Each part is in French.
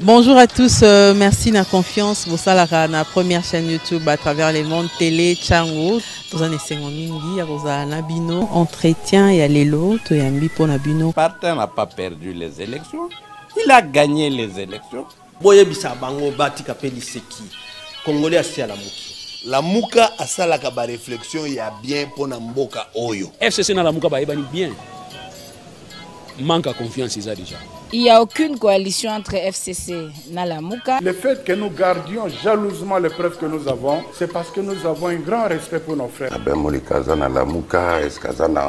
Bonjour à tous, merci de la confiance. Vous savez, la première chaîne YouTube à travers les mondes télé, Tchango. Dans un essai mingi, Nabino, entretien et allélo, Toyambi pour Nabino. Partin n'a pas perdu les élections, il a gagné les élections. Boye bisa bango bati kapeli seki. Congolais asi à la muki. La muka asala kaba réflexion ya bien pour mboka oyo. FCC na la muka ba ebani bien. Manque à confiance déjà. Il n'y a aucune coalition entre FCC et Nalamuka. Le fait que nous gardions jalousement les preuves que nous avons, c'est parce que nous avons un grand respect pour nos frères.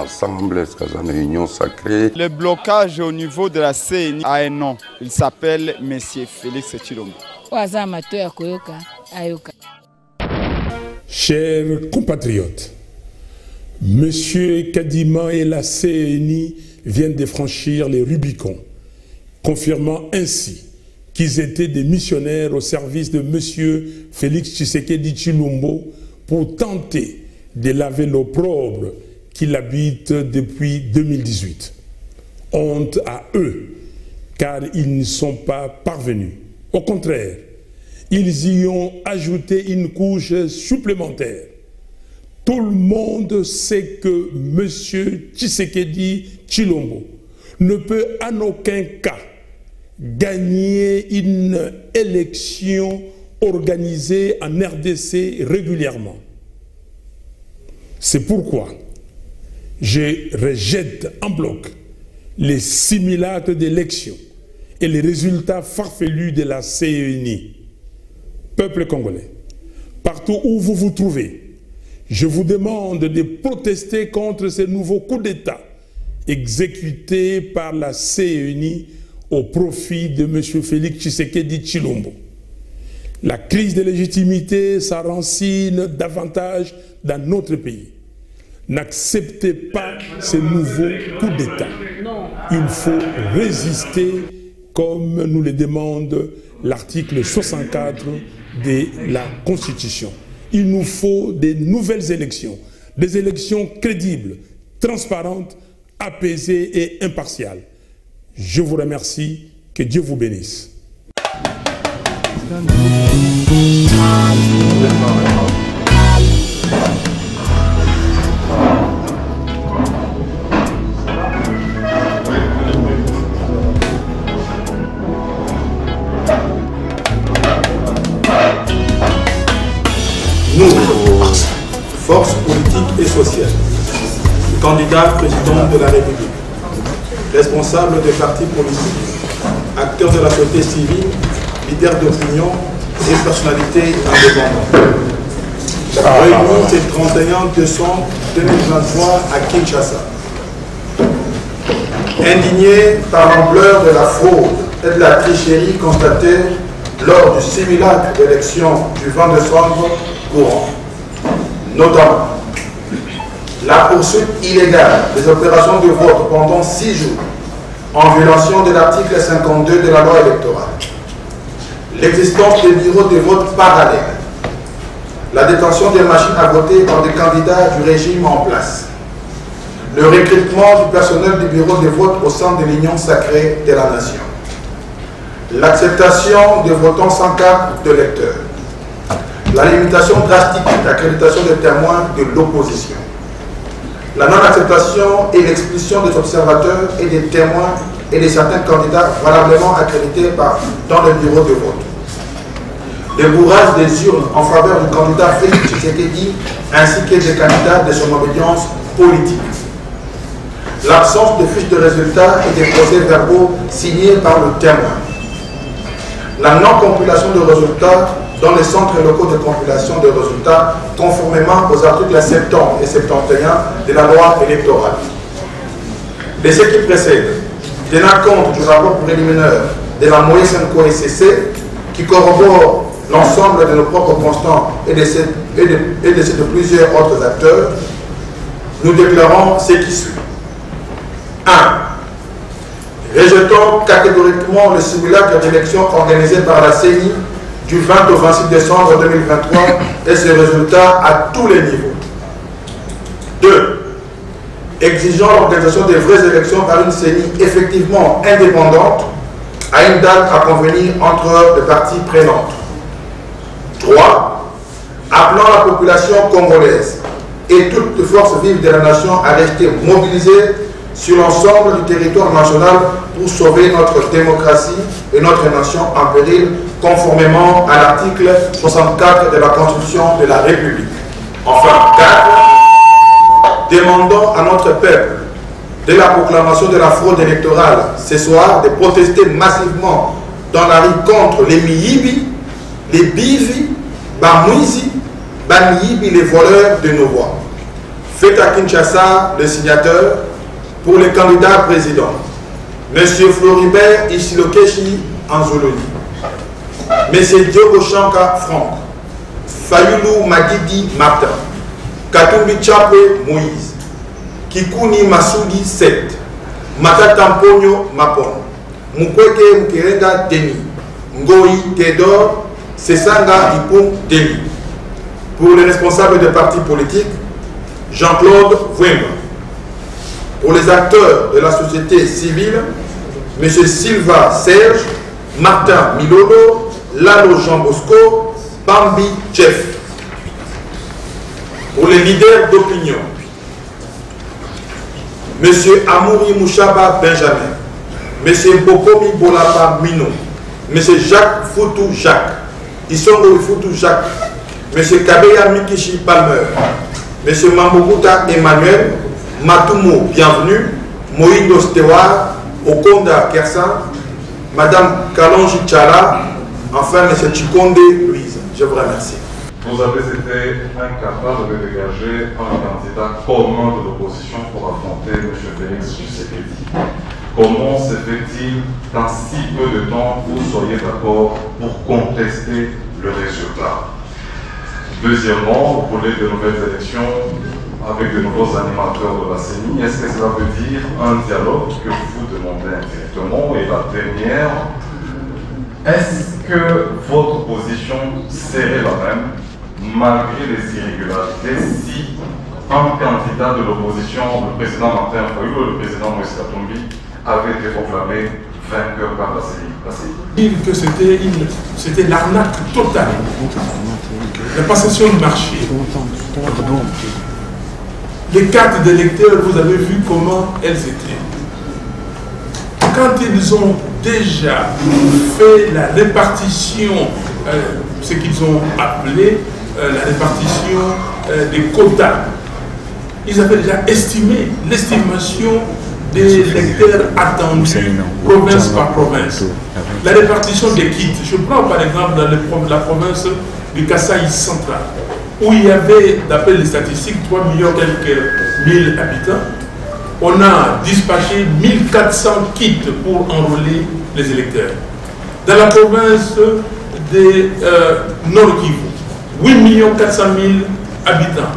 Ensemble, union sacrée. Le blocage au niveau de la CNI a un nom. Il s'appelle Monsieur Félix Tshilombo. Chers compatriotes, Monsieur Kadima et la CNI viennent de franchir les Rubicons, confirmant ainsi qu'ils étaient des missionnaires au service de M. Félix Tshisekedi Tshilombo pour tenter de laver l'opprobre qu'il habite depuis 2018. Honte à eux, car ils n'y sont pas parvenus. Au contraire, ils y ont ajouté une couche supplémentaire. Tout le monde sait que M. Tshisekedi Tshilombo ne peut en aucun cas gagner une élection organisée en RDC régulièrement. C'est pourquoi je rejette en bloc les simulacres d'élection et les résultats farfelus de la CNI. Peuple congolais, partout où vous vous trouvez, je vous demande de protester contre ces nouveaux coups d'État exécutés par la CNI au profit de M. Félix Tshisekedi Tshilombo. La crise de légitimité s'enracine davantage dans notre pays. N'acceptez pas ces nouveaux coups d'État. Il faut résister comme nous le demande l'article 64 de la Constitution. Il nous faut des nouvelles élections, des élections crédibles, transparentes, apaisées et impartiales. Je vous remercie, que Dieu vous bénisse. Nous, force politique et sociale, candidat président de la République, responsable des partis politiques, acteurs de la société civile, leaders d'opinion et personnalités indépendantes. Réunis ce 31 décembre 2023 à Kinshasa. Indignés par l'ampleur de la fraude et de la tricherie constatée lors du simulacre d'élection du 20 décembre courant, notamment la poursuite illégale des opérations de vote pendant 6 jours en violation de l'article 52 de la loi électorale, l'existence des bureaux de vote parallèles, la détention des machines à voter par des candidats du régime en place, le recrutement du personnel du bureau de vote au sein de l'Union sacrée de la nation, l'acceptation de votants sans carte de lecteur, la limitation drastique d'accréditation des témoins de l'opposition, la non-acceptation et l'expulsion des observateurs et des témoins et de certains candidats valablement accrédités dans le bureau de vote, le bourrage des urnes en faveur du candidat Félix Tshisekedi ainsi que des candidats de son obédience politique, l'absence de fiches de résultats et des procès-verbaux signés par le témoin, la non-compilation de résultats dans les centres locaux de compilation de résultats conformément aux articles 70 et 71 de la loi électorale. De ce qui précède, tenant compte du rapport préliminaire de la Moïsenko SCC qui corrobore l'ensemble de nos propres constants et de ceux de plusieurs autres acteurs, nous déclarons ce qui suit. 1. Rejetons catégoriquement le simulacre d'élection organisé par la CENI du 20 au 26 décembre 2023 et ses résultats à tous les niveaux. 2. Exigeant l'organisation des vraies élections par une CENI effectivement indépendante, à une date à convenir entre les parties prenantes. 3. Appelant la population congolaise et toutes les forces vives de la nation à rester mobilisées sur l'ensemble du territoire national pour sauver notre démocratie et notre nation en péril, conformément à l'article 64 de la Constitution de la République. Enfin, 4. Demandons à notre peuple, dès la proclamation de la fraude électorale ce soir, de protester massivement dans la rue contre les Miyibi, les Bivi, Bamouizi, Bamiyibi, les voleurs de nos voix. Faites à Kinshasa le signateur pour les candidats présidents. M. Floribert Isilokeshi Anzoloni, M. Diogo Chanka Franck, Fayulu Madidi Martin, Katumbi Chapwe Moïse, Kikuni Masudi 7, Matata Mponyo Mapon, Mukweke Mkerenga Denis, Ngoi Théodore, Sesanga Ipum Denis. Pour les responsables des partis politiques, Jean-Claude Vouemba. Pour les acteurs de la société civile, M. Silva Serge, Martin Milolo, Lalo Jean Bosco, Bambi Jeff. Pour les leaders d'opinion, M. Amouri Mouchaba Benjamin, M. Bokomi Bolapa Mino, M. Jacques Foutou Jacques, Isongo Foutou Jacques, M. Kabeya Mikishi Palmer, M. Mambokuta Emmanuel, Matumo Bienvenue, Moïdo Stewart, Okonda Kersan, Madame Kalonji Tchala, enfin M. Chikonde Louise. Je vous remercie. Vous avez été incapable de dégager un candidat commun de l'opposition pour affronter M. Félix Tshisekedi. Comment se fait-il qu'en si peu de temps vous soyez d'accord pour contester le résultat? Deuxièmement, vous voulez de nouvelles élections avec de nouveaux animateurs de la CENI. Est-ce que cela veut dire un dialogue que vous demandez indirectement? Et la dernière, est-ce que votre position serait la même malgré les irrégularités si un candidat de l'opposition, le président Martin Fayulu ou le président Moïse Katumbi, avait été proclamé vainqueur par la CENI? Dire que c'était l'arnaque totale. La passation de marché. Les cartes d'électeurs, vous avez vu comment elles étaient. Quand ils ont déjà fait la répartition, ce qu'ils ont appelé la répartition des quotas, ils avaient déjà estimé l'estimation des électeurs attendus province par province. La répartition des kits, je prends par exemple dans la province du Kasaï central, où il y avait, d'après les statistiques, 3 millions quelques mille habitants. On a dispatché 1400 kits pour enrôler les électeurs. Dans la province de Nord Kivu, 8 400 000 habitants.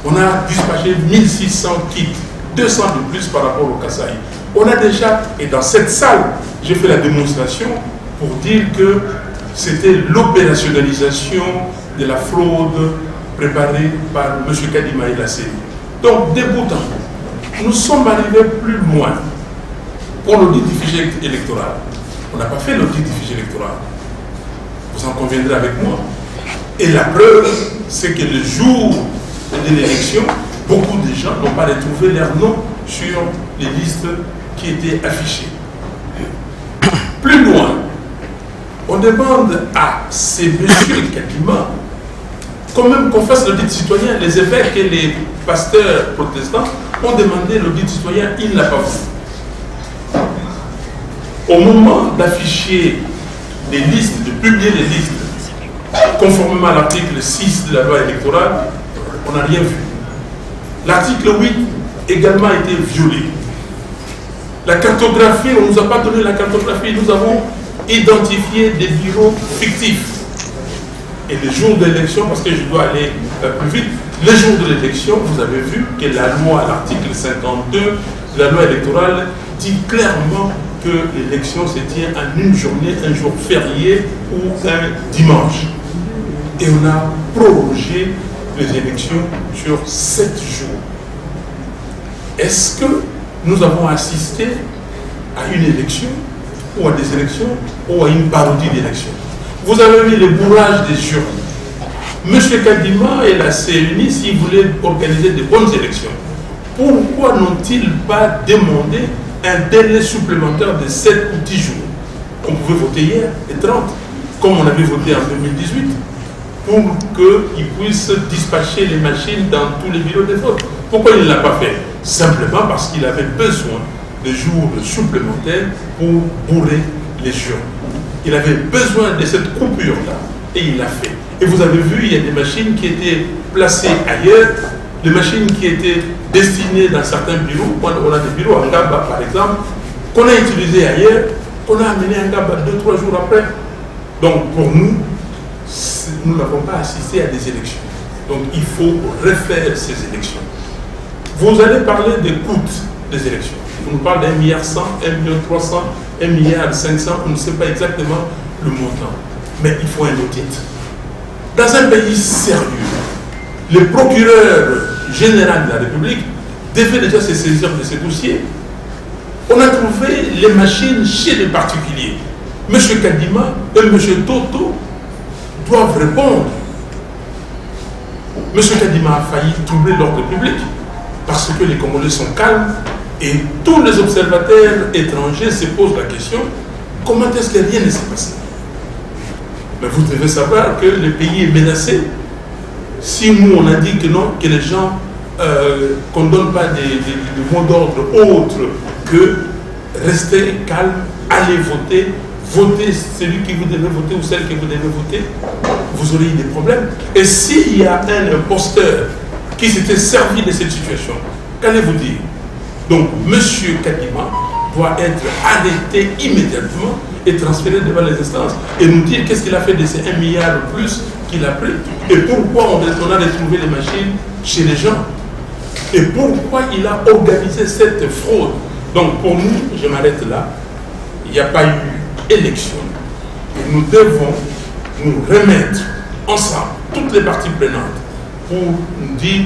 On a dispatché 1600 kits, 200 de plus par rapport au Kasaï. On a déjà, et dans cette salle, j'ai fait la démonstration pour dire que c'était l'opérationnalisation de la fraude préparée par M. Kadima et la CENI. Donc, débutant, nous sommes arrivés plus loin pour l'audit du fichier électoral. On n'a pas fait l'audit du fichier électoral. Vous en conviendrez avec moi. Et la preuve, c'est que le jour de l'élection, beaucoup de gens n'ont pas retrouvé leur nom sur les listes qui étaient affichées. Plus loin, on demande à ces messieurs Kadima quand même qu'on fasse l'audit citoyen. Les évêques et les pasteurs protestants ont demandé l'audit citoyen, il n'a pas fait. Au moment d'afficher les listes, de publier les listes, conformément à l'article 6 de la loi électorale, on n'a rien vu. L'article 8 également a été violé. La cartographie, on ne nous a pas donné la cartographie, nous avons identifié des bureaux fictifs. Et le jour de l'élection, parce que je dois aller plus vite, le jour de l'élection, vous avez vu que la loi, l'article 52 de la loi électorale, dit clairement que l'élection se tient en une journée, un jour férié ou un dimanche. Et on a prorogé les élections sur 7 jours. Est-ce que nous avons assisté à une élection ou à des élections ou à une parodie d'élections. Vous avez vu le bourrage des urnes. M. Kadima et la CNI, s'ils voulaient organiser de bonnes élections, pourquoi n'ont-ils pas demandé un délai supplémentaire de 7 ou 10 jours? On pouvait voter hier, les 30, comme on avait voté en 2018, pour qu'ils puissent dispatcher les machines dans tous les bureaux de vote. Pourquoi il ne l'a pas fait? Simplement parce qu'il avait besoin de jours supplémentaires pour bourrer les urnes. Il avait besoin de cette coupure-là et il l'a fait. Et vous avez vu, il y a des machines qui étaient placées ailleurs, des machines qui étaient destinées dans certains bureaux. On a des bureaux en Gaba, par exemple, qu'on a utilisés ailleurs, qu'on a amené en Gaba 2-3 jours après. Donc pour nous, nous n'avons pas assisté à des élections. Donc il faut refaire ces élections. Vous allez parler des coûts des élections. On nous parle d'1,1 milliard, 1,3 milliard, 1,5 milliard, on ne sait pas exactement le montant. Mais il faut un audit. Dans un pays sérieux, le procureur général de la République devait déjà se saisir de ces dossiers. On a trouvé les machines chez les particuliers. M. Kadima et M. Toto doivent répondre. M. Kadima a failli troubler l'ordre public parce que les Congolais sont calmes et tous les observateurs étrangers se posent la question, comment est-ce que rien ne s'est passé? Mais vous devez savoir que le pays est menacé. Si nous on a dit que non, que les gens, qu'on ne donne pas des mots d'ordre autres que rester calme, aller voter, voter celui que vous devez voter ou celle que vous devez voter, vous aurez eu des problèmes. Et s'il y a un imposteur qui s'était servi de cette situation, qu'allez-vous dire? Donc, M. Kadima doit être arrêté immédiatement et transféré devant les instances et nous dire qu'est-ce qu'il a fait de ces 1 milliard de plus qu'il a pris et pourquoi on a retrouvé les machines chez les gens et pourquoi il a organisé cette fraude. Donc, pour nous, je m'arrête là, il n'y a pas eu élection et nous devons nous remettre ensemble, toutes les parties prenantes, pour nous dire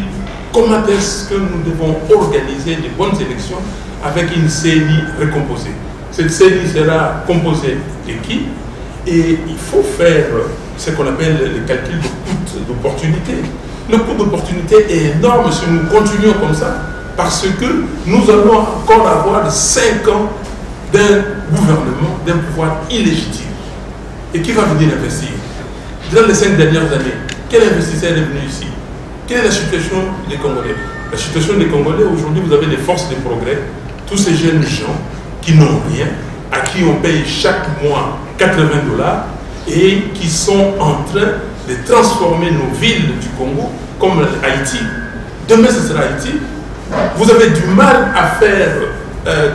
comment est-ce que nous devons organiser de bonnes élections avec une CENI recomposée. Cette CENI sera composée de qui? Et il faut faire ce qu'on appelle le calcul de coût d'opportunité. Le coût d'opportunité est énorme si nous continuons comme ça, parce que nous allons encore avoir 5 ans d'un gouvernement, d'un pouvoir illégitime. Et qui va venir investir? Dans les 5 dernières années, quel investisseur est venu ici? Quelle est la situation des Congolais? La situation des Congolais, aujourd'hui, vous avez des forces de progrès, tous ces jeunes gens qui n'ont rien, à qui on paye chaque mois 80 $ et qui sont en train de transformer nos villes du Congo comme Haïti. Demain, ce sera Haïti. Vous avez du mal à faire,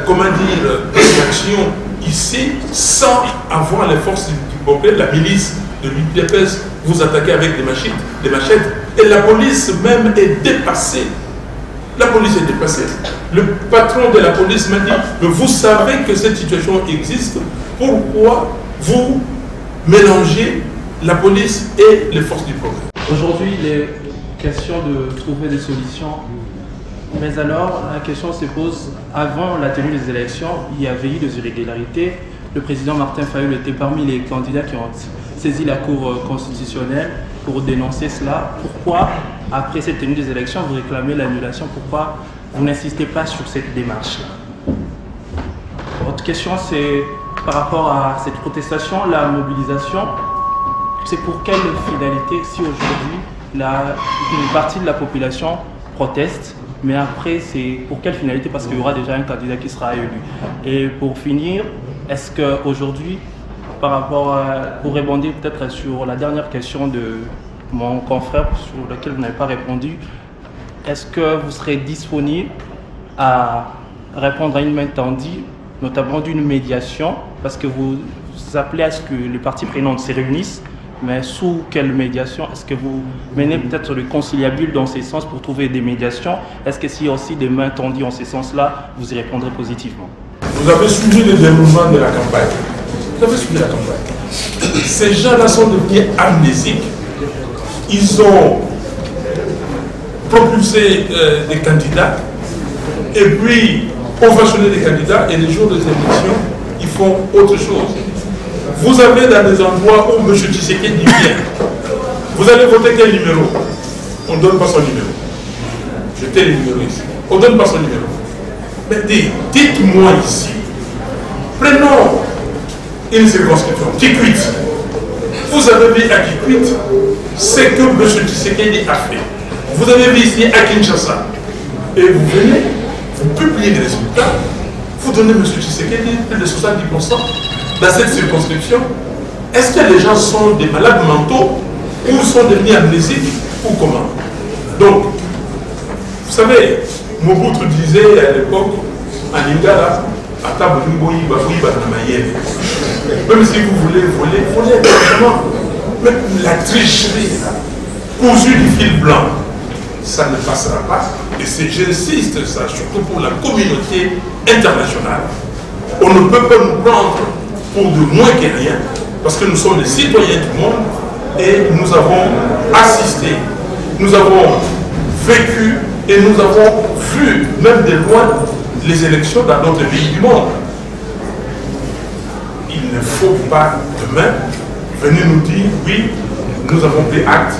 comment dire, des actions ici sans avoir les forces du progrès, la milice de l'UDPS, vous attaquez avec des machettes. Et la police même est dépassée. La police est dépassée. Le patron de la police m'a dit, mais vous savez que cette situation existe, pourquoi vous mélangez la police et les forces du progrès? Aujourd'hui, il est question de trouver des solutions. Mais alors, la question se pose, avant la tenue des élections, il y avait eu des irrégularités. Le président Martin Fayulu était parmi les candidats qui ont saisi la Cour constitutionnelle pour dénoncer cela. Pourquoi, après cette tenue des élections, vous réclamez l'annulation? Pourquoi vous n'insistez pas sur cette démarche-là? Votre question, c'est par rapport à cette protestation, la mobilisation, c'est pour quelle finalité si aujourd'hui une partie de la population proteste, mais après c'est pour quelle finalité? Parce qu'il y aura déjà un candidat qui sera élu. Et pour finir, est-ce qu'aujourd'hui, par rapport pour répondre peut-être sur la dernière question de mon confrère sur laquelle vous n'avez pas répondu, est-ce que vous serez disponible à répondre à une main tendue, notamment d'une médiation, parce que vous appelez à ce que les parties prenantes se réunissent, mais sous quelle médiation? Est-ce que vous menez peut-être le conciliabule dans ce sens pour trouver des médiations? Est-ce que s'il y a aussi des mains tendues en ce sens-là, vous y répondrez positivement? Vous avez suivi le déroulement de la campagne. Vous avez suivi la campagne. Ces gens-là sont devenus amnésiques. Ils ont propulsé des candidats et puis ovationné des candidats, et les jours des élections, ils font autre chose. Vous avez dans des endroits où M. Tshisekedi vient. Vous allez voter quel numéro? On ne donne pas son numéro. Jetez les numéros ici. On ne donne pas son numéro. Mais dites-moi ici, prenons une circonscription, Kikwit. Vous avez vu à Kikwit ce que M. Tshisekedi a fait. Vous avez vu ici à Kinshasa. Et vous venez, vous publiez les résultats, vous donnez M. Tshisekedi plus de 70% dans cette circonscription. Est-ce que les gens sont des malades mentaux ou sont devenus amnésiques ou comment? Donc, vous savez, Mobutu disait à l'époque, en Lingala, même si vous voulez voler, volez exactement. Mais la tricherie, cousue du fil blanc, ça ne passera pas. Et j'insiste, ça, surtout pour la communauté internationale. On ne peut pas nous prendre pour de moins que rien, parce que nous sommes les citoyens du monde et nous avons assisté, nous avons vécu et nous avons vu, même de loin, les élections dans d'autres pays du monde. Il ne faut pas demain venir nous dire oui, nous avons pris acte.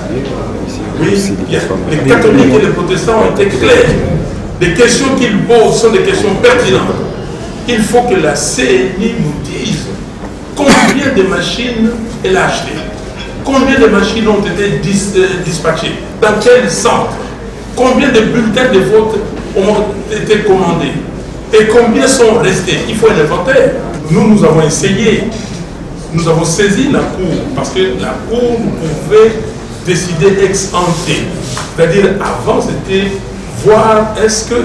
Oui, les catholiques et les protestants ont été clairs. Les questions qu'ils posent sont des questions pertinentes. Il faut que la CNI nous dise combien de machines elle a achetées, combien de machines ont été dispatchées, dans quel centre, combien de bulletins de vote ont été commandés et combien sont restés. Il faut un inventaire. Nous avons essayé, nous avons saisi la Cour, parce que la Cour pouvait décider ex ante. C'est-à-dire, avant, c'était voir est-ce que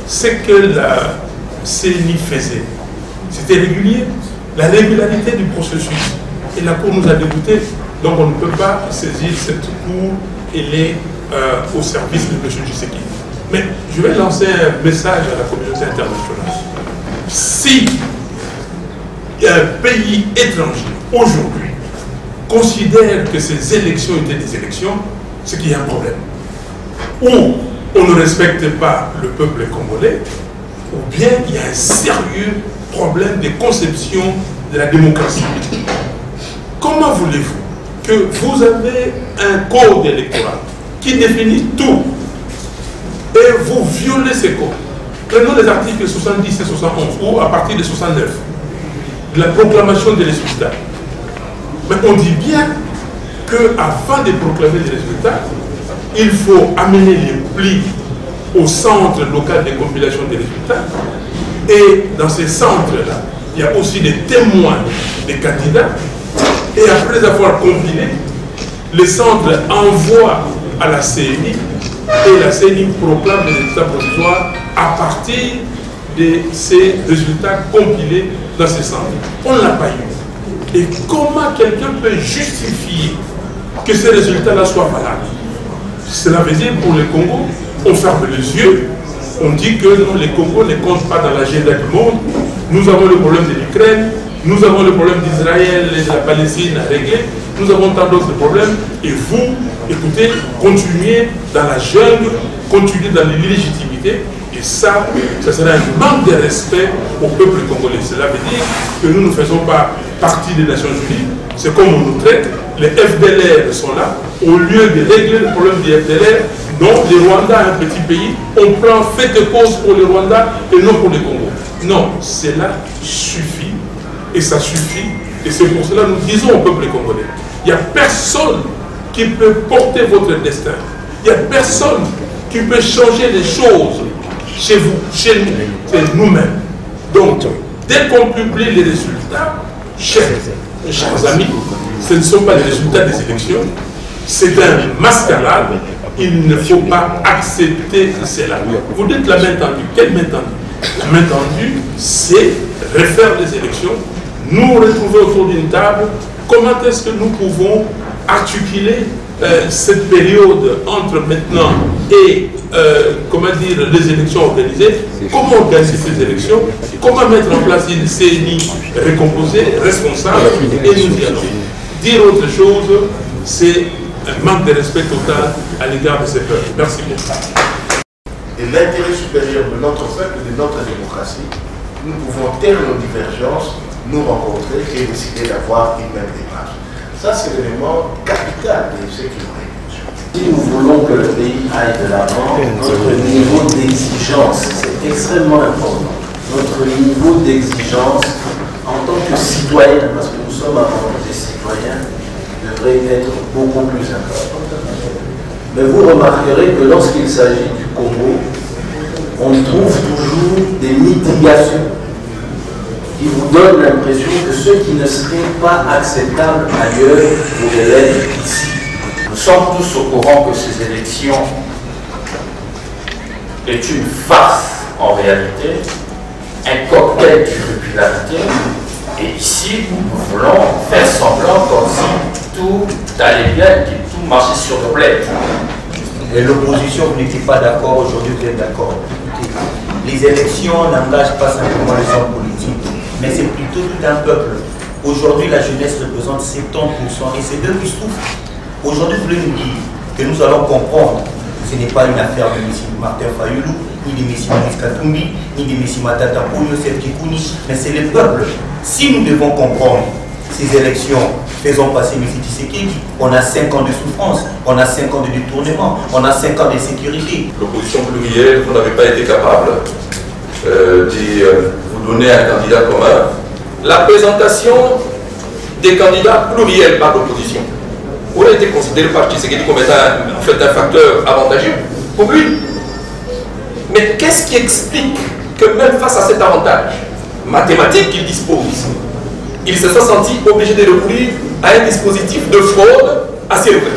ce que la CNI faisait, c'était régulier, la régularité du processus. Et la Cour nous a dégoûtés, donc on ne peut pas saisir cette Cour, elle est au service de M. Tshisekedi. Mais je vais lancer un message à la communauté internationale. Si un pays étranger, aujourd'hui, considère que ces élections étaient des élections, c'est qu'il y a un problème. Ou on ne respecte pas le peuple congolais, ou bien il y a un sérieux problème de conception de la démocratie. Comment voulez-vous que vous avez un code électoral qui définit tout et vous violez ces codes? Prenons les articles 70 et 71 ou à partir de 69, la proclamation des résultats. Mais on dit bien qu'avant de proclamer les résultats, il faut amener les plis au centre local de compilation des résultats. Et dans ces centres-là, il y a aussi des témoins des candidats. Et après avoir compilé, les centres envoient à la CNI et la CNI proclame les résultats provisoires à partir de ces résultats compilés dans ces centres. On ne l'a pas eu. Et comment quelqu'un peut justifier que ces résultats-là soient valables? Cela veut dire pour le Congo, on ferme les yeux, on dit que non, les Congo ne comptent pas dans l'agenda du monde. Nous avons le problème de l'Ukraine, nous avons le problème d'Israël et de la Palestine à régler, nous avons tant d'autres problèmes. Et vous, écoutez, continuez dans la jungle, continuez dans l'illégitimité. Et ça sera un manque de respect au peuple congolais. Cela veut dire que nous ne faisons pas partie des Nations Unies. C'est comme on nous traite. Les FDLR sont là. Au lieu de régler le problème des FDLR, non, le Rwanda est un petit pays. On prend fait de cause pour le Rwanda et non pour le Congo. Non, cela suffit. Et ça suffit. Et c'est pour cela que nous disons au peuple congolais, il n'y a personne qui peut porter votre destin. Il n'y a personne qui peut changer les choses chez vous, chez nous, c'est nous-mêmes. Donc, dès qu'on publie les résultats, chers amis, ce ne sont pas les résultats des élections, c'est un mascarade. Il ne faut pas accepter cela. Vous dites la main tendue. Quelle main tendue? La main tendue, c'est refaire les élections, nous retrouver autour d'une table. Comment est-ce que nous pouvons articuler cette période entre maintenant et comment dire, les élections organisées? Comment organiser ces élections? Comment mettre en place une CNI récomposée, responsable? Et nous y allons. Dire autre chose, c'est un manque de respect total à l'égard de ces peuples. Merci beaucoup. Et l'intérêt supérieur de notre peuple et de notre démocratie, nous pouvons taire nos divergences nous rencontrer et décider d'avoir une même démarche. Ça, c'est l'élément capital de ce qui nous réunit. Si nous voulons que le pays aille de l'avant, notre niveau d'exigence, c'est extrêmement important. Notre niveau d'exigence en tant que citoyen, parce que nous sommes avant des citoyens, devrait être beaucoup plus important. Mais vous remarquerez que lorsqu'il s'agit du Congo, on trouve toujours des mitigations qui vous donnent l'impression que ce qui ne serait pas acceptable ailleurs pourrait l'être ici. Nous sommes tous au courant que ces élections est une farce en réalité, un cocktail de popularité, et ici nous voulons faire semblant comme si tout allait bien, que tout marchait sur le bled. Et l'opposition, vous n'étiez pas d'accord, aujourd'hui vous êtes d'accord. Les élections n'engagent pas simplement les hommes politiques, mais c'est plutôt tout un peuple. Aujourd'hui, la jeunesse représente 70% et c'est eux qui souffrent. Aujourd'hui, vous voulez nous dire que nous allons comprendre que ce n'est pas une affaire de M. Martin Fayoulou, ni de M. Maurice Katumbi, ni de M. Matata Pouyo, mais c'est le peuple. Si nous devons comprendre ces élections, faisons passer M. Tshisekedi, on a 5 ans de souffrance, on a 5 ans de détournement, on a 5 ans de sécurité. L'opposition plurielle, vous n'avez pas été capable de vous donner un candidat commun. La présentation des candidats pluriels par l'opposition aurait été considérée par Tshisekedi comme étant en fait un facteur avantageux pour lui. Mais qu'est-ce qui explique que même face à cet avantage mathématique qu'il dispose, il se soit senti obligé de recourir à un dispositif de fraude assez vrai?